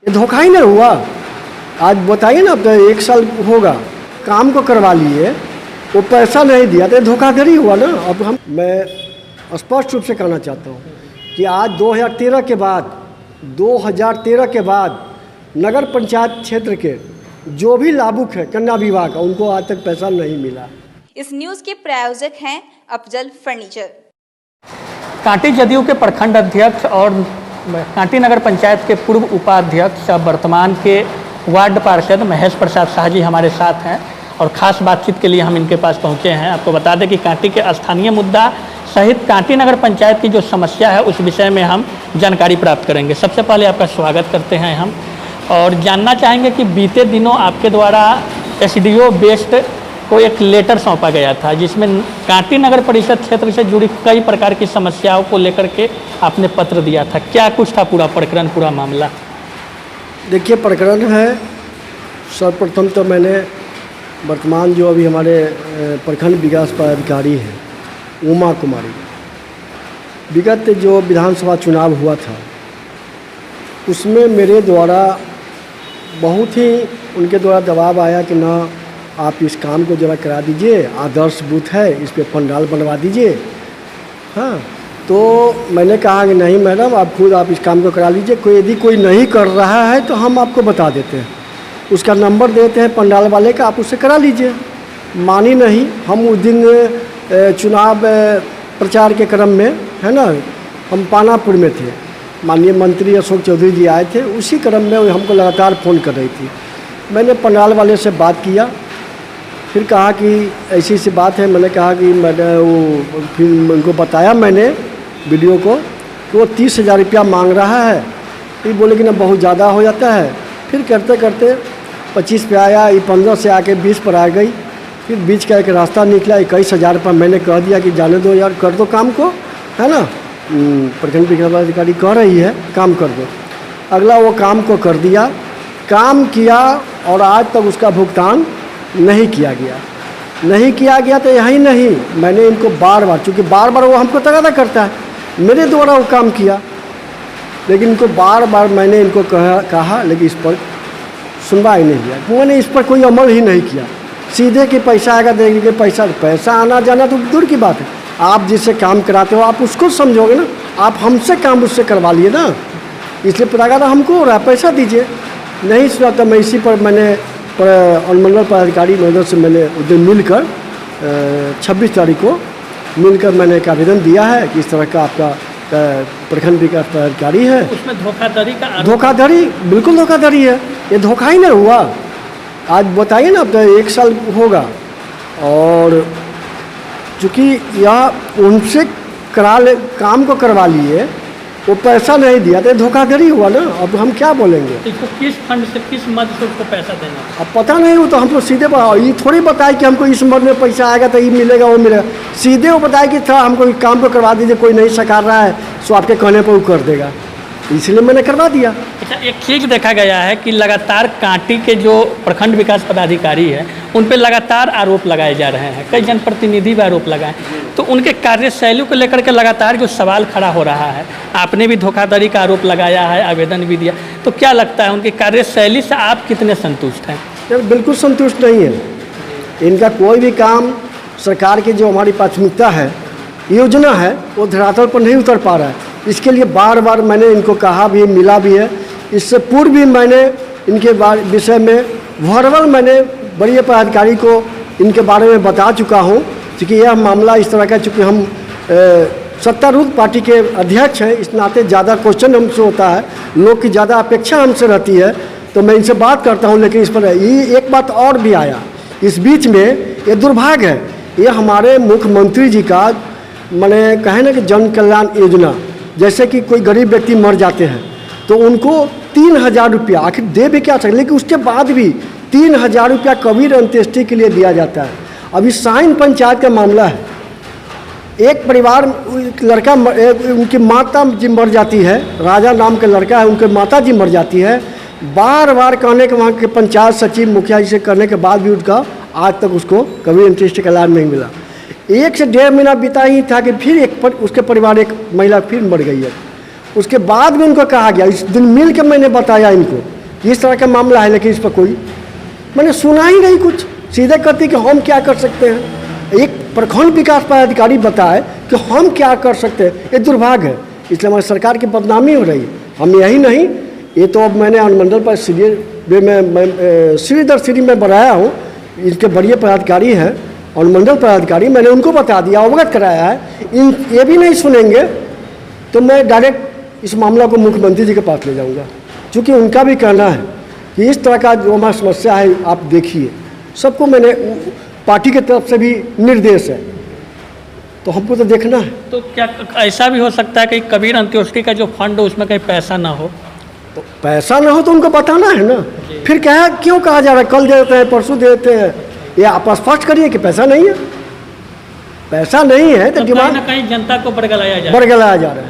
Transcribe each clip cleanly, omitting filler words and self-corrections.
ये धोखा ही नहीं हुआ। आज बताइए ना, अब तो 1 साल होगा, काम को करवा लिए, वो पैसा नहीं दिया तो धोखाधड़ी हुआ ना। अब मैं स्पष्ट रूप से कहना चाहता हूँ कि आज 2013 के बाद नगर पंचायत क्षेत्र के जो भी लाभुक है कन्या विवाह का, उनको आज तक पैसा नहीं मिला। इस न्यूज़ के प्रायोजक हैं अफजल फर्नीचर। कांटी जदयू के प्रखंड अध्यक्ष और कांटी नगर पंचायत के पूर्व उपाध्यक्ष अब वर्तमान के वार्ड पार्षद महेश प्रसाद शाह जी हमारे साथ हैं और ख़ास बातचीत के लिए हम इनके पास पहुंचे हैं। आपको बता दें कि कांटी के स्थानीय मुद्दा सहित कांटी नगर पंचायत की जो समस्या है उस विषय में हम जानकारी प्राप्त करेंगे। सबसे पहले आपका स्वागत करते हैं हम और जानना चाहेंगे कि बीते दिनों आपके द्वारा SDO बेस्ड को एक लेटर सौंपा गया था जिसमें कांटी नगर परिषद क्षेत्र से जुड़ी कई प्रकार की समस्याओं को लेकर के आपने पत्र दिया था। क्या कुछ था पूरा प्रकरण, पूरा मामला? देखिए, प्रकरण है, सर्वप्रथम तो मैंने वर्तमान जो अभी हमारे प्रखंड विकास पदाधिकारी हैं उमा कुमारी, विगत जो विधानसभा चुनाव हुआ था उसमें मेरे द्वारा बहुत ही उनके द्वारा दबाव आया कि ना आप इस काम को जरा करा दीजिए, आदर्श बूथ है, इस पर पंडाल बनवा दीजिए। हाँ, तो मैंने कहा कि नहीं मैडम, आप खुद आप इस काम को करा लीजिए, यदि कोई नहीं कर रहा है तो हम आपको बता देते हैं, उसका नंबर देते हैं पंडाल वाले का, आप उससे करा लीजिए। मानी नहीं। हम उस दिन चुनाव प्रचार के क्रम में, है ना, हम पानापुर में थे, माननीय मंत्री अशोक चौधरी जी आए थे, उसी क्रम में वो हमको लगातार फ़ोन कर रही थी। मैंने पंडाल वाले से बात किया, फिर कहा कि ऐसी सी बात है। मैंने कहा कि मैंने वो फिर उनको बताया मैंने वीडियो को कि वो 30,000 रुपया मांग रहा है। फिर बोले कि ना बहुत ज़्यादा हो जाता है। फिर करते करते 25 पे आया, ये 15 से आके 20 पर आ गई। फिर बीच का एक रास्ता निकला 21,000 रुपये। मैंने कह दिया कि जाने दो यार, कर दो काम को, है ना, प्रखंड विकास अधिकारी कह रही है काम कर दो। अगला वो काम को कर दिया, काम किया और आज तक उसका भुगतान नहीं किया गया। तो यही नहीं, मैंने इनको बार बार, चूँकि बार बार वो हमको तगादा करता है, मेरे द्वारा वो काम किया, लेकिन इनको बार बार मैंने इनको कहा लेकिन इस पर सुनवाई नहीं किया। मैंने इस पर कोई अमल ही नहीं किया। सीधे कि पैसा आएगा, देंगे पैसा आना जाना तो दूर की बात है। आप जिससे काम कराते हो आप उसको समझोगे ना, आप हमसे काम उससे करवा लिए ना, इसलिए तगादा हमको हो रहा है, पैसा दीजिए। नहीं सुना तो मैं इसी पर मैंने अनुमंडल पदाधिकारी महोदय से मैंने उस दिन मिलकर 26 तारीख को मिलकर मैंने एक आवेदन दिया है कि इस तरह का आपका प्रखंड विकास पदाधिकारी है, उसमें धोखाधड़ी, बिल्कुल धोखाधड़ी है। ये धोखा ही नहीं हुआ। आज बताइए ना, अब तो 1 साल होगा और चूँकि यह उनसे काम को करवा लिए, वो पैसा नहीं दिया तो धोखाधड़ी हुआ ना। अब हम क्या बोलेंगे? इसको किस फंड से, किस मद से उसको पैसा देना? अब पता नहीं, वो तो हमको सीधे ये थोड़ी बताए कि हमको इस मद में पैसा आएगा तो ये मिलेगा वो मिलेगा। सीधे वो बताए कि था हमको काम को करवा दीजिए, कोई नहीं सकार रहा है सो आपके कहने पर वो कर देगा, इसलिए मैंने करवा दिया। अच्छा, एक चीज़ देखा गया है कि लगातार कांटी के जो प्रखंड विकास पदाधिकारी है उन पर लगातार आरोप लगाए जा रहे हैं, कई जनप्रतिनिधि भी आरोप लगाए, तो उनके कार्यशैली को लेकर के लगातार जो सवाल खड़ा हो रहा है, आपने भी धोखाधड़ी का आरोप लगाया है, आवेदन भी दिया, तो क्या लगता है उनकी कार्यशैली से आप कितने संतुष्ट हैं? यार बिल्कुल संतुष्ट नहीं है। इनका कोई भी काम, सरकार की जो हमारी प्राथमिकता है, योजना है, वो धरातल पर नहीं उतर पा रहा है। इसके लिए बार बार मैंने इनको कहा भी, मिला भी है। इससे पूर्व भी मैंने इनके विषय में वर्बल मैंने बड़े पदाधिकारी को इनके बारे में बता चुका हूँ, क्योंकि यह मामला इस तरह का, चूँकि हम सत्तारूढ़ पार्टी के अध्यक्ष हैं, इस नाते ज़्यादा क्वेश्चन हमसे होता है, लोग की ज़्यादा अपेक्षा हमसे रहती है, तो मैं इनसे बात करता हूँ। लेकिन इस पर ये एक बात और भी आया इस बीच में, ये दुर्भाग्य है, ये हमारे मुख्यमंत्री जी का मैंने कहे ना कि जन कल्याण योजना, जैसे कि कोई गरीब व्यक्ति मर जाते हैं तो उनको 3,000 रुपया, आखिर दे भी क्या सकते, लेकिन उसके बाद भी 3,000 रुपया कबीर अंत्येष्टि के लिए दिया जाता है। अभी साइन पंचायत का मामला है, एक परिवार, लड़का, उनकी माता जी मर जाती है, राजा नाम का लड़का है, उनके माता जी मर जाती है, बार बार कहने के वहाँ के पंचायत सचिव मुखिया जी से करने के बाद भी उसका आज तक उसको कबीर अंत्येष्टि का लाभ नहीं मिला। 1 से 1.5 महीना बीता ही था कि फिर उसके परिवार, एक महिला फिर मर गई है। उसके बाद में उनको कहा गया, इस दिन मिल के मैंने बताया इनको कि इस तरह का मामला है, लेकिन इस पर कोई मैंने सुना ही नहीं कुछ। सीधे कहते कि हम क्या कर सकते हैं। एक प्रखंड विकास पदाधिकारी बताए कि हम क्या कर सकते हैं, ये दुर्भाग्य है। इसलिए हमारी सरकार की बदनामी हो रही है। हम यही नहीं, ये तो अब मैंने अनुमंडल पर सीढ़ी दर सीढ़ी में बढ़ाया हूँ। इनके बड़े पदाधिकारी हैं अनुमंडल पदाधिकारी, मैंने उनको बता दिया, अवगत कराया है। ये भी नहीं सुनेंगे तो मैं डायरेक्ट इस मामला को मुख्यमंत्री जी के पास ले जाऊंगा, क्योंकि उनका भी कहना है कि इस तरह का जो हमारी समस्या है आप देखिए। सबको मैंने पार्टी की तरफ से भी निर्देश है, तो हमको तो देखना है। तो क्या ऐसा भी हो सकता है कि कबीर अंत्योष्टि का जो फंड हो उसमें कहीं पैसा ना हो? तो पैसा ना हो तो उनको बताना है ना। फिर क्या क्यों कहा जा रहा है कल दे देते हैं परसों दे देते हैं? ये आप स्पष्ट करिए कि पैसा नहीं है। पैसा नहीं है तो कहीं ना कहीं जनता को बरगलाया जा रहा है।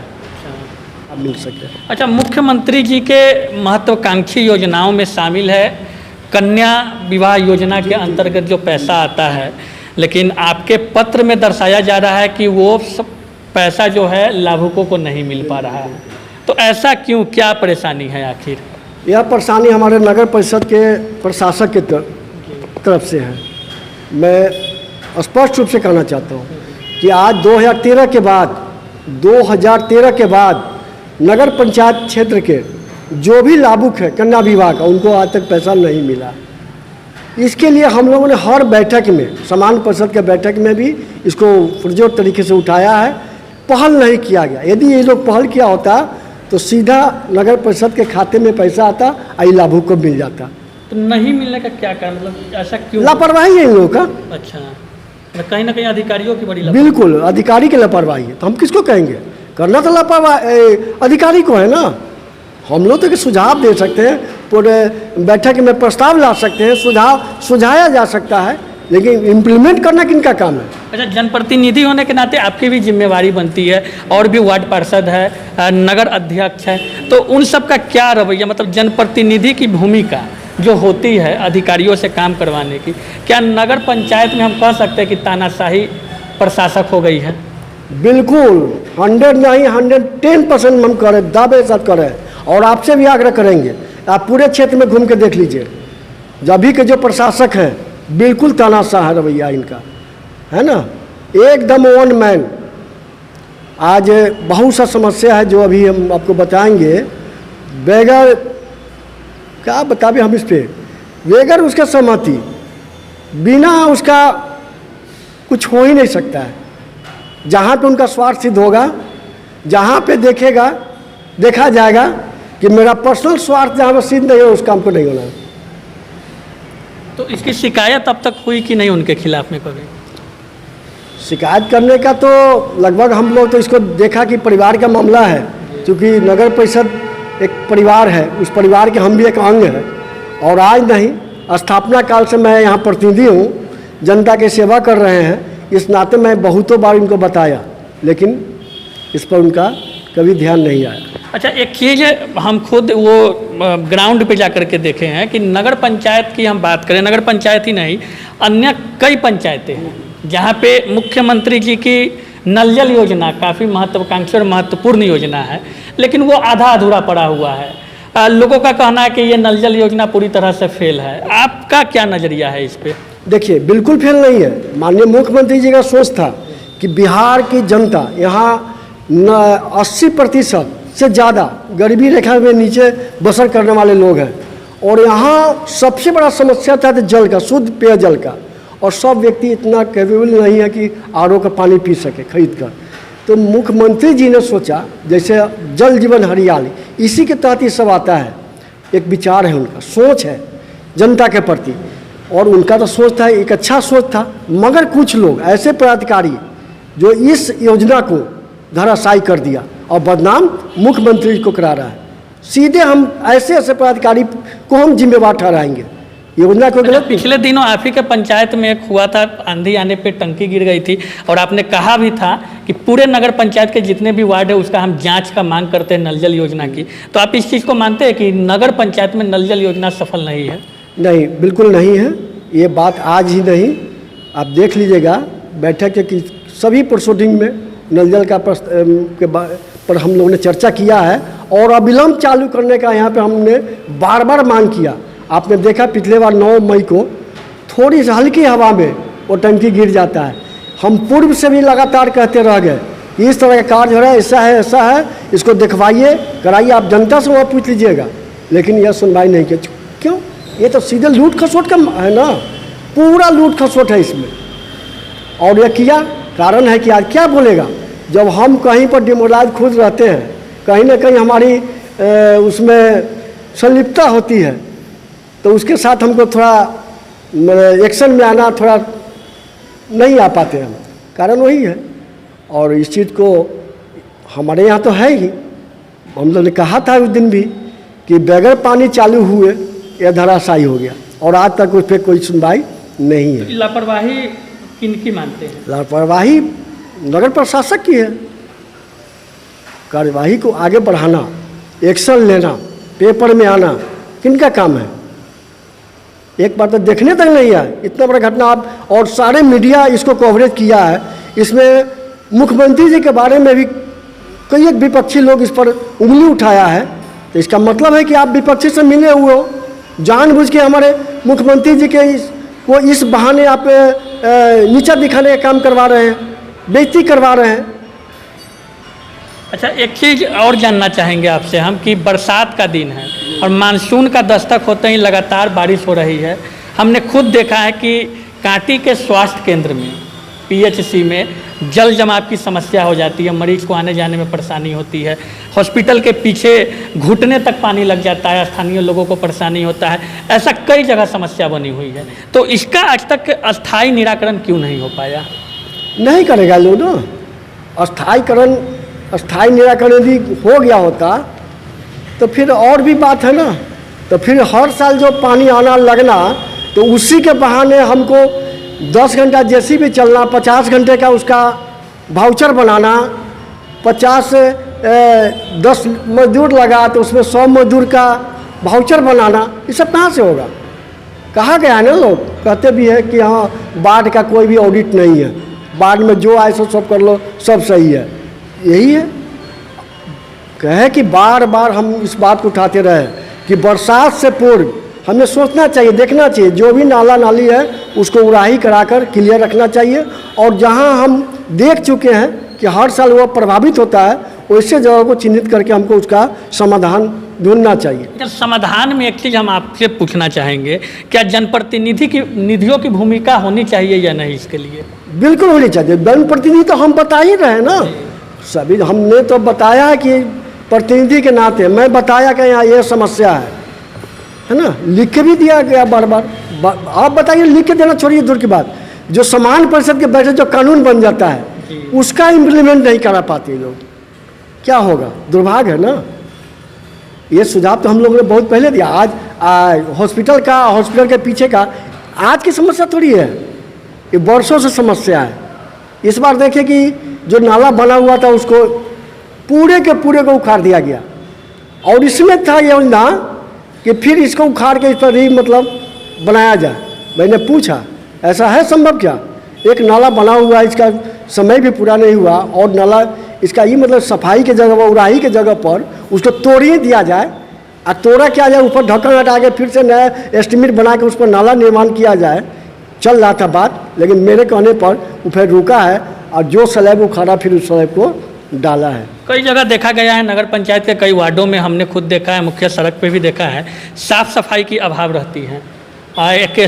अब मिल सकते हैं। अच्छा, मुख्यमंत्री जी के महत्वाकांक्षी योजनाओं में शामिल है कन्या विवाह योजना के अंतर्गत जो पैसा आता है, लेकिन आपके पत्र में दर्शाया जा रहा है कि वो सब पैसा जो है लाभुकों को नहीं मिल पा रहा है। तो ऐसा क्यों, क्या परेशानी है आखिर? यह परेशानी हमारे नगर परिषद के प्रशासक के तरफ से है। मैं स्पष्ट रूप से कहना चाहता हूँ कि आज 2013 के बाद नगर पंचायत क्षेत्र के जो भी लाभुक है कन्या विवाह का, उनको आज तक पैसा नहीं मिला। इसके लिए हम लोगों ने हर बैठक में, सामान्य परिषद के बैठक में भी इसको पुरजोर तरीके से उठाया है। पहल नहीं किया गया। यदि ये लोग पहल किया होता तो सीधा नगर परिषद के खाते में पैसा आता और लाभुक को मिल जाता। तो नहीं मिलने का क्या कारण, मतलब ऐसा क्यों? लापरवाही है इन लोगों का। अच्छा, कहीं ना कहीं अधिकारियों की बड़ी बिल्कुल अधिकारी की लापरवाही है। तो हम किसको कहेंगे? करना तो लापरवाही अधिकारी को है ना। हम लोग तो सुझाव दे सकते हैं, पूरे बैठक में प्रस्ताव ला सकते हैं, सुझाया जा सकता है, लेकिन इम्प्लीमेंट करना किनका काम है? अच्छा, जनप्रतिनिधि होने के नाते आपकी भी जिम्मेवारी बनती है, और भी वार्ड पार्षद है, नगर अध्यक्ष है, तो उन सब का क्या रवैया, मतलब जनप्रतिनिधि की भूमिका जो होती है अधिकारियों से काम करवाने की, क्या नगर पंचायत में हम कह सकते हैं कि तानाशाही प्रशासक हो गई है? बिल्कुल 100 नहीं 110% हम करें, दावे साथ करें, और आपसे भी आग्रह करेंगे। आप पूरे क्षेत्र में घूम के देख लीजिए, अभी के जो प्रशासक हैं बिल्कुल तानाशाह है रवैया इनका, है ना, एकदम वन मैन। आज बहुत सा समस्या है जो अभी हम आपको बताएंगे, बगैर क्या बतावे हम इस पे, बगैर उसका सहमति, बिना उसका कुछ हो ही नहीं सकता है। जहाँ पे उनका स्वार्थ सिद्ध होगा, जहाँ पे देखा जाएगा कि मेरा पर्सनल स्वार्थ जहाँ पर सिद्ध नहीं हो, उस काम को नहीं होना। तो इसकी शिकायत अब तक हुई कि नहीं उनके खिलाफ में कभी? शिकायत करने का तो लगभग हम लोग तो इसको देखा कि परिवार का मामला है, क्योंकि नगर परिषद एक परिवार है, उस परिवार के हम भी एक अंग हैं। और आज नहीं, स्थापना काल से मैं यहाँ प्रतिनिधि हूँ, जनता की सेवा कर रहे हैं, इस नाते मैं बहुतों बार इनको बताया, लेकिन इस पर उनका कभी ध्यान नहीं आया। अच्छा, एक चीज़ हम खुद वो ग्राउंड पे जाकर के देखे हैं कि नगर पंचायत की हम बात करें, नगर पंचायत ही नहीं, अन्य कई पंचायतें हैं जहाँ पे मुख्यमंत्री जी की नल जल योजना काफ़ी महत्वाकांक्षी और महत्वपूर्ण योजना है, लेकिन वो आधा अधूरा पड़ा हुआ है। लोगों का कहना है कि ये नल जल योजना पूरी तरह से फेल है। आपका क्या नज़रिया है इस पर? देखिए, बिल्कुल फेल नहीं है। माननीय मुख्यमंत्री जी का सोच था कि बिहार की जनता यहाँ 80% से ज़्यादा गरीबी रेखा में नीचे बसर करने वाले लोग हैं, और यहाँ सबसे बड़ा समस्या था जल का, शुद्ध पेयजल का, और सब व्यक्ति इतना कैपेबल नहीं है कि आरओ का पानी पी सके खरीद कर। तो मुख्यमंत्री जी ने सोचा जैसे जल जीवन हरियाली, इसी के तहत ये सब आता है। एक विचार है उनका, सोच है जनता के प्रति, और उनका तो सोच था, एक अच्छा सोच था। मगर कुछ लोग ऐसे पदाधिकारी जो इस योजना को धराशायी कर दिया और बदनाम मुख्यमंत्री को करा रहा है। सीधे हम ऐसे पदाधिकारी को हम जिम्मेवार ठहराएंगे योजना को गलत। पिछले दिनों आप ही के पंचायत में एक हुआ था, आंधी आने पे टंकी गिर गई थी, और आपने कहा भी था कि पूरे नगर पंचायत के जितने भी वार्ड है उसका हम जांच का मांग करते हैं नल जल योजना की। तो आप इस चीज़ को मानते हैं कि नगर पंचायत में नल जल योजना सफल नहीं है? नहीं, बिल्कुल नहीं है। ये बात आज ही नहीं, आप देख लीजिएगा बैठक की सभी प्रोसीडिंग में नल जल का पर हम लोगों ने चर्चा किया है और अविलंब चालू करने का यहाँ पे हमने बार बार मांग किया। आपने देखा पिछले बार 9 मई को थोड़ी सी हल्की हवा में वो टंकी गिर जाता है। हम पूर्व से भी लगातार कहते रह गए कि इस तरह का कार्य हो रहा है, ऐसा है, इसको दिखवाइए, कराइए। आप जनता से वहाँ पूछ लीजिएगा, लेकिन यह सुनवाई नहीं की। क्यों? ये तो सीधे लूट खसोट का है ना, पूरा लूट खसोट है इसमें। और यह किया कारण है कि आज क्या बोलेगा, जब हम कहीं पर डिमोरलाइज खुद रहते हैं, कहीं ना कहीं हमारी उसमें संलिप्तता होती है, तो उसके साथ हमको थोड़ा एक्शन में आना थोड़ा नहीं आ पाते हम, कारण वही है। और इस चीज़ को हमारे यहाँ तो है ही, हम लोग ने कहा था उस दिन भी कि बगैर पानी चालू हुए यह धराशायी हो गया और आज तक उस पर कोई सुनवाई नहीं है। लापरवाही किनकी मानते हैं? लापरवाही नगर प्रशासक की है। कार्यवाही को आगे बढ़ाना, एक्शन लेना, पेपर में आना किनका काम है? एक बार तो देखने तक नहीं आया इतना बड़ा घटना। आप और सारे मीडिया इसको कवरेज किया है। इसमें मुख्यमंत्री जी के बारे में भी कई एक विपक्षी लोग इस पर उंगली उठाया है। तो इसका मतलब है कि आप विपक्षी से मिले हुए हो, जानबूझ के हमारे मुख्यमंत्री जी के इस बहाने आप नीचा दिखाने का काम करवा रहे हैं, बेइज्जती करवा रहे हैं। अच्छा, एक चीज़ और जानना चाहेंगे आपसे हम कि बरसात का दिन है और मानसून का दस्तक होते ही लगातार बारिश हो रही है। हमने खुद देखा है कि कांटी के स्वास्थ्य केंद्र में, पीएचसी में जल जमाव की समस्या हो जाती है, मरीज को आने जाने में परेशानी होती है। हॉस्पिटल के पीछे घुटने तक पानी लग जाता है, स्थानीय लोगों को परेशानी होता है। ऐसा कई जगह समस्या बनी हुई है, तो इसका आज तक अस्थायी निराकरण क्यों नहीं हो पाया? नहीं करेगा लोग ना। अस्थायी निराकरण यदि हो गया होता तो फिर और भी बात है ना। तो फिर हर साल जो पानी आना लगना, तो उसी के बहाने हमको 10 घंटा जैसी भी चलना, 50 घंटे का उसका वाउचर बनाना, 10 मजदूर लगा तो उसमें 100 मजदूर का वाउचर बनाना, ये सब कहाँ से होगा? कहा गया है ना, लोग कहते भी है कि हाँ बाढ़ का कोई भी ऑडिट नहीं है, बाढ़ में जो आए सो सब कर लो, सब सही है। यही है, कहे कि बार बार हम इस बात को उठाते रहे कि बरसात से पूर्व हमें सोचना चाहिए, देखना चाहिए, जो भी नाला नाली है उसको उड़ाही कराकर क्लियर रखना चाहिए। और जहां हम देख चुके हैं कि हर साल वो प्रभावित होता है, वैसे जगह को चिन्हित करके हमको उसका समाधान ढूंढना चाहिए। समाधान में एक चीज़ हम आपसे पूछना चाहेंगे, क्या जनप्रतिनिधि की निधियों की भूमिका होनी चाहिए या नहीं इसके लिए? बिल्कुल होनी चाहिए। जनप्रतिनिधि तो हम बता ही रहे ना, सभी हमने तो बताया है कि प्रतिनिधि के नाते मैं बताया कि यहाँ ये समस्या है ना, लिख के भी दिया गया बार बार। आप बताइए, लिख के देना छोड़िए दूर की बात, जो समान परिषद के बैठे जो कानून बन जाता है उसका इम्प्लीमेंट नहीं करा पाते लोग, क्या होगा? दुर्भाग्य है ना। ये सुझाव तो हम लोगों ने बहुत पहले दिया। आज हॉस्पिटल के पीछे का आज की समस्या थोड़ी है, ये वर्षों से समस्या है। इस बार देखिए कि जो नाला बना हुआ था उसको पूरे के पूरे को उखाड़ दिया गया, और इसमें था योजना कि फिर इसको उखाड़ के इस पर ही मतलब बनाया जाए। मैंने पूछा ऐसा है संभव क्या? एक नाला बना हुआ है, इसका समय भी पूरा नहीं हुआ, और नाला इसका ये मतलब सफाई के जगह, उड़ाही के जगह पर उसको तोड़ ही दिया जाए, और तोड़ा क्या जाए, ऊपर ढक्कन हटा के फिर से नया एस्टिमेट बना के उस पर नाला निर्माण किया जाए। चल रहा था बात, लेकिन मेरे कहने पर वो फिर रुका है, और जो स्लैब उखाड़ा फिर उस स्लैब को डाला है। कई जगह देखा गया है, नगर पंचायत के कई वार्डों में हमने खुद देखा है, मुख्य सड़क पे भी देखा है, साफ़ सफाई की अभाव रहती है। एक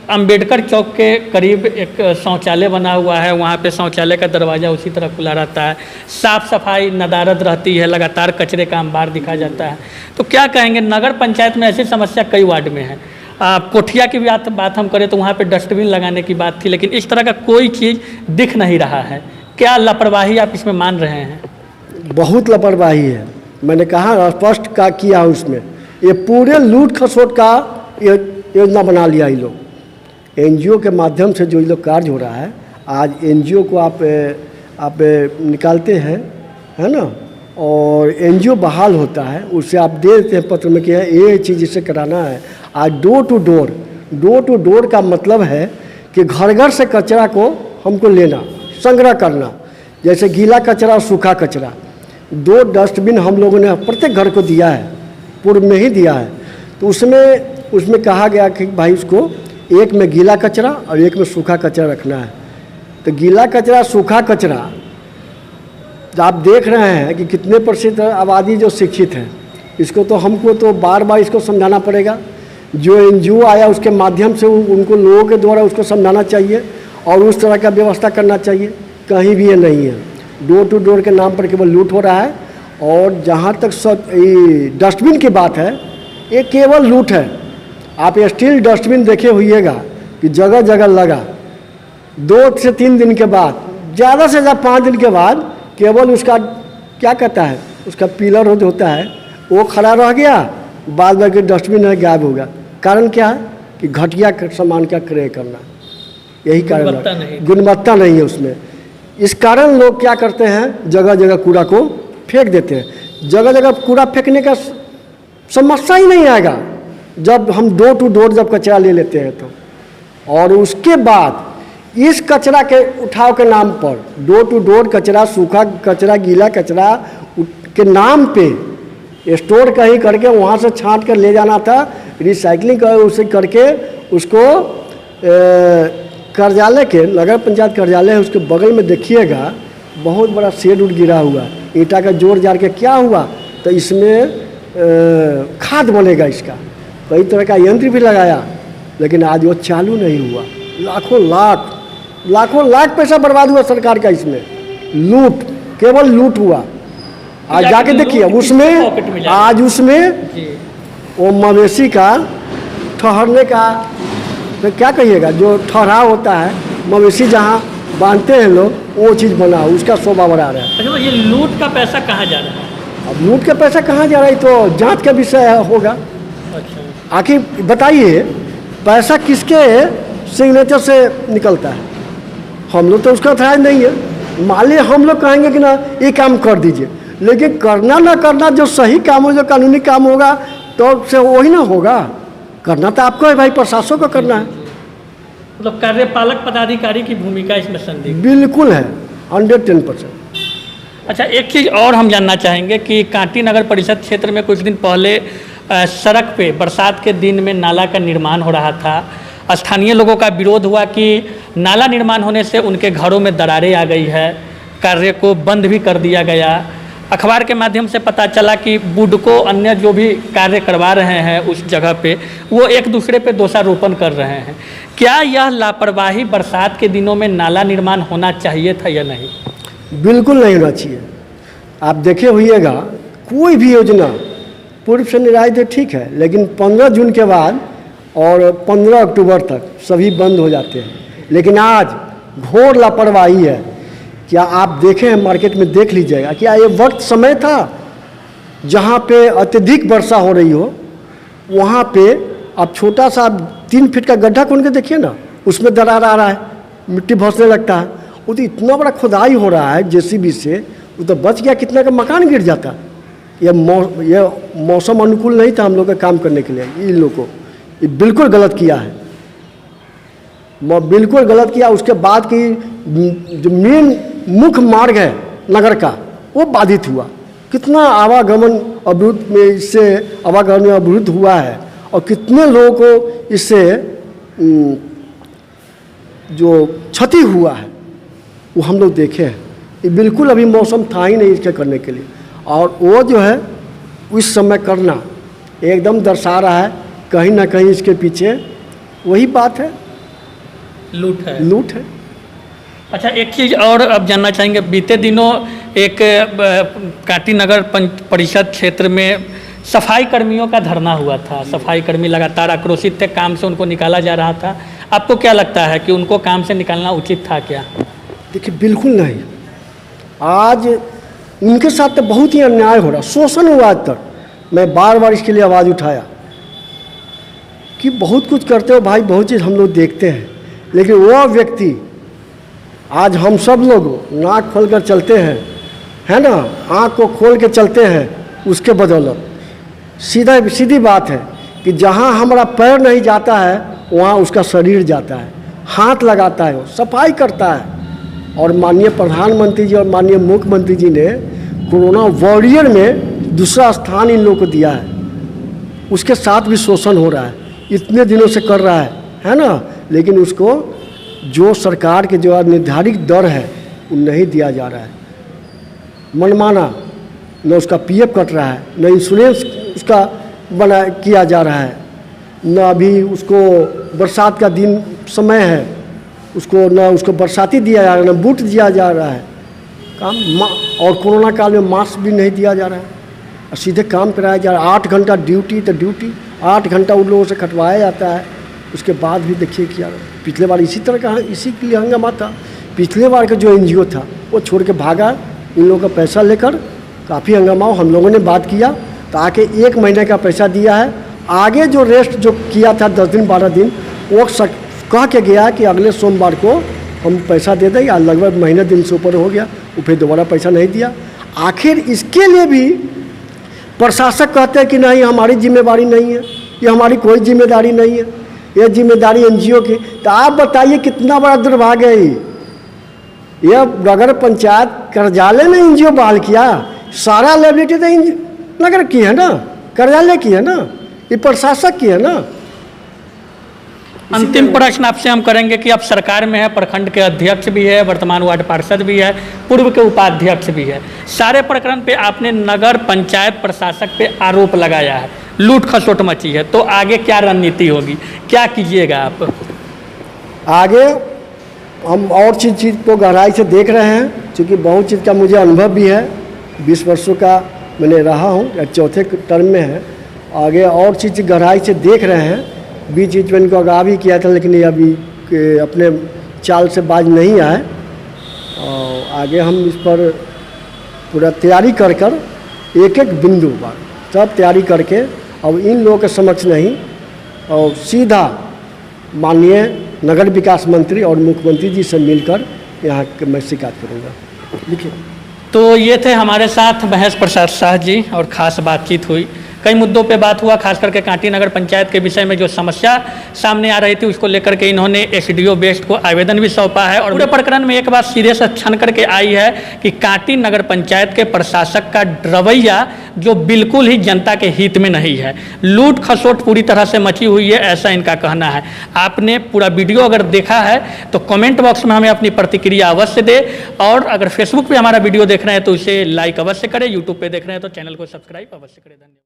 अंबेडकर चौक के करीब एक शौचालय बना हुआ है, वहाँ पे शौचालय का दरवाज़ा उसी तरह खुला रहता है, साफ़ सफाई नदारद रहती है, लगातार कचरे का अंबार दिखा जाता है। तो क्या कहेंगे, नगर पंचायत में ऐसी समस्या कई वार्ड में है। कोठिया की बात हम करें तो वहाँ पे डस्टबिन लगाने की बात थी, लेकिन इस तरह का कोई चीज़ दिख नहीं रहा है। क्या लापरवाही आप इसमें मान रहे हैं? बहुत लापरवाही है, मैंने कहा स्पष्ट का किया उसमें। ये पूरे लूट खसोट का योजना बना लिया ये लोग। एनजीओ के माध्यम से जो ये लोग कार्य हो रहा है, आज एनजीओ को आप निकालते हैं, है ना, और एनजीओ बहाल होता है, उससे आप दे देते हैं पत्र में कि ये चीज़ इसे कराना है। आज डोर टू डोर का मतलब है कि घर घर से कचरा को हमको लेना, संग्रह करना, जैसे गीला कचरा और सूखा कचरा। 2 डस्टबिन हम लोगों ने प्रत्येक घर को दिया है, पूर्व में ही दिया है। तो उसमें कहा गया कि भाई उसको एक में गीला कचरा और एक में सूखा कचरा रखना है। तो गीला कचरा सूखा कचरा आप देख रहे हैं कि कितने % आबादी जो शिक्षित है, इसको तो हमको तो बार बार इसको समझाना पड़ेगा। जो NGO आया उसके माध्यम से उनको लोगों के द्वारा उसको समझाना चाहिए और उस तरह का व्यवस्था करना चाहिए। कहीं भी ये नहीं है, डोर टू डोर के नाम पर केवल लूट हो रहा है। और जहाँ तक डस्टबिन की बात है, ये केवल लूट है। आप स्टील डस्टबिन देखे होइएगा कि जगह जगह लगा, 2 से 3 दिन के बाद, ज़्यादा से ज़्यादा 5 दिन के बाद केवल उसका क्या कहता है, उसका पिलर होता है वो खड़ा रह गया, बाद बाकी डस्टबिन है गायब होगा। कारण क्या है कि घटिया सामान का क्रय करना, यही कारण है, गुणवत्ता नहीं है उसमें। इस कारण लोग क्या करते हैं, जगह जगह कूड़ा को फेंक देते हैं। जगह जगह कूड़ा फेंकने का समस्या ही नहीं आएगा जब हम डोर टू डोर जब कचरा ले लेते हैं तो। और उसके बाद इस कचरा के उठाव के नाम पर डोर टू डोर कचरा, सूखा कचरा, गीला कचरा के नाम पे स्टोर कहीं करके वहाँ से छांट कर ले जाना था, रिसाइकलिंग कर उसे करके उसको कार्यालय के, नगर पंचायत कार्यालय है उसके बगल में देखिएगा बहुत बड़ा शेड उड गिरा हुआ, ईंटा का जोड़ जाड़ के क्या हुआ, तो इसमें खाद बनेगा इसका। कई तरह का यंत्र भी लगाया, लेकिन आज वो चालू नहीं हुआ। लाखों लाख पैसा बर्बाद हुआ सरकार का इसमें, लूट, केवल लूट हुआ। आज जाके देखिए उसमें, आज उसमें वो मवेशी का ठहरने का, तो क्या कहिएगा, जो ठहराव होता है मवेशी जहाँ बांधते हैं लोग, वो चीज़ बना, उसका शोभा बढ़ा रहा है। अच्छा, ये लूट का पैसा कहाँ जा रहा है? अब लूट का पैसा कहाँ जा रहा है तो जांच का विषय होगा। अच्छा, आखिर बताइए पैसा किसके सिग्नेचर से निकलता है? हम लोग तो उसका अथराइज नहीं है। मान लीजिए हम लोग कहेंगे कि ना ये काम कर दीजिए, लेकिन करना ना करना, जो सही काम हो, जो कानूनी काम होगा तो से वही ना होगा। करना तो आपको है भाई, प्रशासन को करना है। मतलब कार्यपालक पदाधिकारी की भूमिका इसमें संदिग्ध बिल्कुल है, 110%। अच्छा, एक चीज़ और हम जानना चाहेंगे कि कांटी नगर परिषद क्षेत्र में कुछ दिन पहले सड़क पे बरसात के दिन में नाला का निर्माण हो रहा था। स्थानीय लोगों का विरोध हुआ कि नाला निर्माण होने से उनके घरों में दरारें आ गई है, कार्य को बंद भी कर दिया गया। अखबार के माध्यम से पता चला कि बुडको अन्य जो भी कार्य करवा रहे हैं उस जगह पे, वो एक दूसरे पे दोषारोपण कर रहे हैं। क्या यह लापरवाही बरसात के दिनों में नाला निर्माण होना चाहिए था या नहीं? बिल्कुल नहीं होना चाहिए। आप देखे होइएगा कोई भी योजना पूर्व से निर्धारित है, ठीक है, लेकिन 15 जून के बाद और 15 अक्टूबर तक सभी बंद हो जाते हैं। लेकिन आज घोर लापरवाही है। क्या आप देखे हैं, मार्केट में देख लीजिएगा, क्या ये वक्त समय था जहाँ पे अत्यधिक वर्षा हो रही हो, वहाँ पे आप छोटा सा 3 फीट का गड्ढा खोल के देखिए ना, उसमें दरार आ रहा है, मिट्टी भसने लगता है। वो तो इतना बड़ा खुदाई हो रहा है JCB से, वो तो बच गया, कितना का मकान गिर जाता। ये मौसम अनुकूल नहीं था हम लोग का काम करने के लिए। इन लोग को ये बिल्कुल गलत किया है, बिल्कुल गलत किया। उसके बाद की जो मेन मुख्य मार्ग है नगर का, वो बाधित हुआ। कितना आवागमन अवरुद्ध में, इससे आवागमन अवरुद्ध हुआ है और कितने लोगों को इससे जो क्षति हुआ है वो हम लोग देखे हैं। ये बिल्कुल अभी मौसम था ही नहीं इसके करने के लिए, और वो जो है उस समय करना एकदम दर्शा रहा है कहीं ना कहीं इसके पीछे वही बात है, लूट है। अच्छा, एक चीज़ और अब जानना चाहेंगे, बीते दिनों एक कांटी नगर परिषद क्षेत्र में सफाई कर्मियों का धरना हुआ था। सफाई कर्मी लगातार आक्रोशित थे, काम से उनको निकाला जा रहा था। आपको क्या लगता है कि उनको काम से निकालना उचित था क्या? देखिए, बिल्कुल नहीं। आज उनके साथ तो बहुत ही अन्याय हो रहा, शोषण हुआ। आज तक मैं बार बार इसके लिए आवाज़ उठाया कि बहुत कुछ करते हो भाई, बहुत चीज़ हम लोग देखते हैं, लेकिन वो व्यक्ति आज हम सब लोग नाक खोल कर चलते हैं, है ना, आँख को खोल के चलते हैं उसके बदौलत। सीधी बात है कि जहाँ हमारा पैर नहीं जाता है वहाँ उसका शरीर जाता है, हाथ लगाता है, वो सफाई करता है। और माननीय प्रधानमंत्री जी और माननीय मुख्यमंत्री जी ने कोरोना वॉरियर में दूसरा स्थान इन लोगों को दिया है, उसके साथ भी शोषण हो रहा है, इतने दिनों से कर रहा है ना, लेकिन उसको जो सरकार के जो निर्धारित दर है वो नहीं दिया जा रहा है। मनमाना, न उसका पीएफ कट रहा है, न इंश्योरेंस उसका बना किया जा रहा है, न अभी उसको बरसात का दिन समय है, उसको न उसको बरसाती दिया जा रहा है, न बूट दिया जा रहा है काम, और कोरोना काल में मास्क भी नहीं दिया जा रहा है, और सीधे काम कराया जा रहा है। 8 घंटा ड्यूटी, तो ड्यूटी 8 घंटा उन लोगों से कटवाया जाता है। उसके बाद भी देखिए क्या, पिछले बार इसी तरह का इसी के लिए हंगामा था। पिछले बार का जो एनजीओ था वो छोड़ के भागा, इन लोगों का पैसा लेकर काफ़ी हंगामा। हम लोगों ने बात किया तो आके 1 महीने का पैसा दिया है। आगे जो रेस्ट जो किया था 10 दिन 12 दिन, वो कह के गया कि अगले सोमवार को हम पैसा दे दें, या लगभग महीने दिन से ऊपर हो गया, वो फिर दोबारा पैसा नहीं दिया। आखिर इसके लिए भी प्रशासक कहते हैं कि नहीं हमारी जिम्मेदारी नहीं है, ये हमारी कोई जिम्मेदारी नहीं है, ये जिम्मेदारी एनजीओ की। तो आप बताइए कितना बड़ा दुर्भाग्य है। ये नगर पंचायत कार्यालय ने एनजीओ बहाल किया, सारा लायबिलिटी तो नगर की है ना, कार्यालय की है ना, ये प्रशासक की है ना। अंतिम प्रश्न आपसे हम करेंगे कि आप सरकार में है, प्रखंड के अध्यक्ष भी है, वर्तमान वार्ड पार्षद भी है, पूर्व के उपाध्यक्ष भी है, सारे प्रकरण पे आपने नगर पंचायत प्रशासक पे आरोप लगाया है, लूट खसोट मची है, तो आगे क्या रणनीति होगी, क्या कीजिएगा आप? आगे हम और चीज़ को गहराई से देख रहे हैं, क्योंकि बहुत चीज़ का मुझे अनुभव भी है, 20 वर्षों का मैंने रहा हूँ, या चौथे टर्म में है। आगे और चीज़ गहराई से देख रहे हैं। बीच बीच में इनको आगाह भी किया था, लेकिन ये अभी अपने चाल से बाज नहीं आए। और आगे हम इस पर पूरा तैयारी कर कर एक एक बिंदु पर सब तैयारी करके अब इन लोगों के समक्ष नहीं, और सीधा माननीय नगर विकास मंत्री और मुख्यमंत्री जी से मिलकर यहाँ के मैं शिकायत करूँगा। लिखिए। तो ये थे हमारे साथ महेश प्रसाद शाह जी, और ख़ास बातचीत हुई, कई मुद्दों पे बात हुआ, खास करके कांटी नगर पंचायत के विषय में जो समस्या सामने आ रही थी उसको लेकर के इन्होंने एसडीओ बेस्ट को आवेदन भी सौंपा है। और पूरे प्रकरण में एक बात सिरे से छन करके आई है कि कांटी नगर पंचायत के प्रशासक का रवैया जो बिल्कुल ही जनता के हित में नहीं है, लूट खसोट पूरी तरह से मची हुई है, ऐसा इनका कहना है। आपने पूरा वीडियो अगर देखा है तो कमेंट बॉक्स में हमें अपनी प्रतिक्रिया अवश्य दे, और अगर फेसबुक पे हमारा वीडियो देख रहे हैं तो इसे लाइक अवश्य करें, यूट्यूब पे देख रहे हैं तो चैनल को सब्सक्राइब अवश्य करें। धन्यवाद।